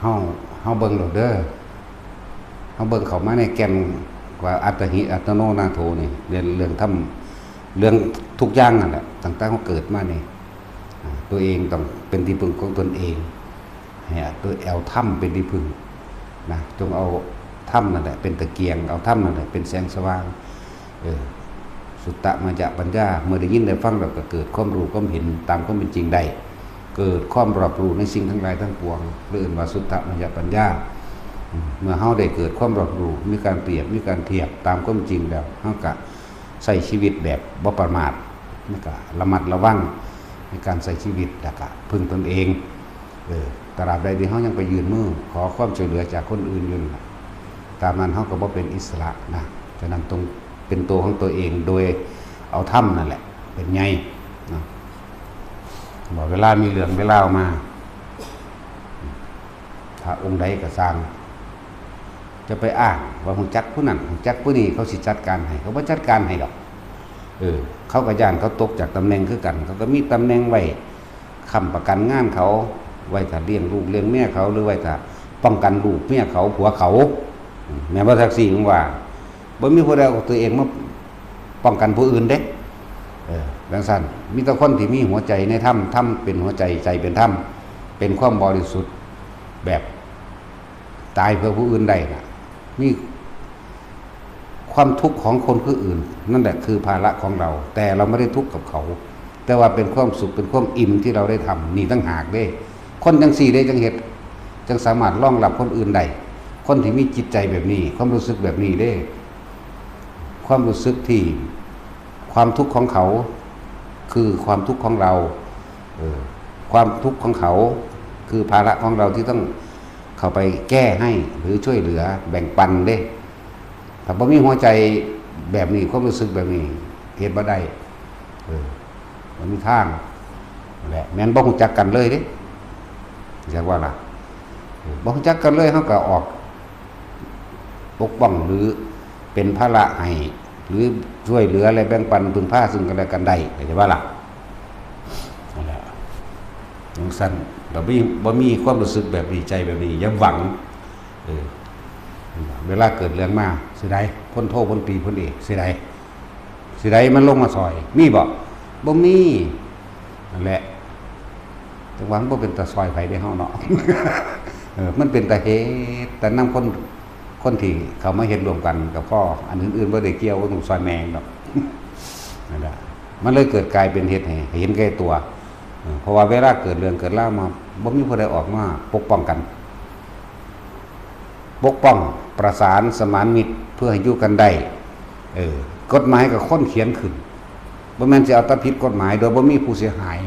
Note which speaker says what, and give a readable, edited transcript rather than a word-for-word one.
Speaker 1: เฮาเฮาเบิ่งโลดเด้อเฮาเบิ่งเข้ามาในแก่นว่าอัตถิอัตโนนาโถนี่เรื่องทำเรื่องทุกอย่างนั่นแหละตั้งแต่เฮาเกิดมานี่ตัวเองต้องเป็นที่พึ่งของตนเองให้ตัวเอาถ้ำเป็นที่พึ่งนะจงเอาถ้ำนั่นแหละเป็นตะเกียงเอาถ้ำนั่นแหละเป็นแสงสว่างสุตตะมาจะปัญญาเมื่อได้ยินได้ฟังเราก็เกิดความรู้ความเห็นตามความเป็นจริงได้เกิดความรับรู้ในสิ่งทั้งหลายทั้งปวงเรื่องว่าสุตตะมาจะปัญญาเมื่อเฮาได้เกิดความรับรู้มีการเปรียบมีการเทียบตามความจริงแล้วเฮาก็ใช้ชีวิตแบบบ่ประมาทแล้วก็ระมัดระวังในการใช้ชีวิตแล้วก็พึ่งตนเองตราบใดที่เฮายังไปยืนมือขอความช่วยเหลือจากคนอื่นอยู่ตามนั้นเฮาก็บ่เป็นอิสระนะฉะนั้นตรงเป็นตัวของตัวเองโดยเอาถ้ำนั่นแหละเป็นไงนะบอกเวลามีเรื่องเวลามาถ้าองค์ใดก็สร้างจะไปอ้างว่าหุ่นจักผู้นั้นหุ่นจักผู้นี้เขาสิจัดการให้เขาบ่จัดการให้หรอกเขาก็ย่านเขาตกจากตำแหน่งคือกันเขาก็มีตำแหน่งไว้ค้ำประกันงานเขาไว้ถ้าเลี้ยงลูกเลี้ยงแม่เขาหรือไว้ถ้าป้องกันลูกเมียเขาผัวเขาแม่นบ่แท็กซี่ของว่าบ่มีผู้ใดเอาตัวเองมาป้องกันผู้อื่นเด้ดังนั้นมีแต่คนที่มีหัวใจในถ้ำเป็นหัวใจใจเป็นถ้ำเป็นความบริสุทธิ์แบบตายเพื่อผู้อื่นได้นะมีความทุกข์ของคนผู้อื่นนั่นแหละคือภาระของเราแต่เราไม่ได้ทุกข์กับเขาแต่ว่าเป็นความสุขเป็นความอิ่มที่เราได้ทำนี่ตั้งหากเด้คนจังสี่ได้จังเหตุจังสามารถรองรับคนอื่นได้คนที่มีจิตใจแบบนี้ความรู้สึกแบบนี้เด้ความรู้สึกที่ความทุกข์ของเขาคือความทุกข์ของเราความทุกข์ของเขาคือภาระของเราที่ต้องเข้าไปแก้ให้หรือช่วยเหลือแบ่งปันเด้ถ้าบ่มีหัวใจแบบนี้ความรู้สึกแบบนี้เฮ็ดบ่ได้มันมีทางนั่นแหละแม่นบ่ฮู้จักกันเลยเด้จักว่าล่ะบ่ฮู้จักกันเลยเฮาก็ออกปกป้องหรือเป็นภาระให้หรือช่วยเหลืออะไรแบ่งปันพึ่งพาซึ่งกันและกันได้ใช่ป่ะล่ะนั่นแหละจังซั่นบ่มีความรู้สึกแบบนี้ใจแบบนี้อย่าหวังเวลาเกิดเรื่องมาสิได้พ้นโทษพ้นปีพ้นเอกสิได้มันลงมาซอยมีบ่มีนั่นแหละจังหวังบ่เป็นตาซอยไผได้เฮาเนาะ มันเป็นตาเฮ็ดแต่นำคนที่เขามาเฮ็ดรวมกันกับพ่ออันอื่นๆบ่ได้เกี่ยวกับซอยแมงดอก นั่นแหละมันเลยเกิดกลายเป็นเฮ็ดให้เห็นแก่ตัวเพราะว่าเวลาเกิดเรื่องเกิดราวมาบ่มีผู้ใดออกมาปกป้องกันปกป้องประสานสมานมิตรเพื่อให้อยู่กันได้กฎหมายก็คนเขียนขึ้นบ่แม่นสิเอาแต่ผิดกฎหมายโดยบ่มีผู้เสียหาย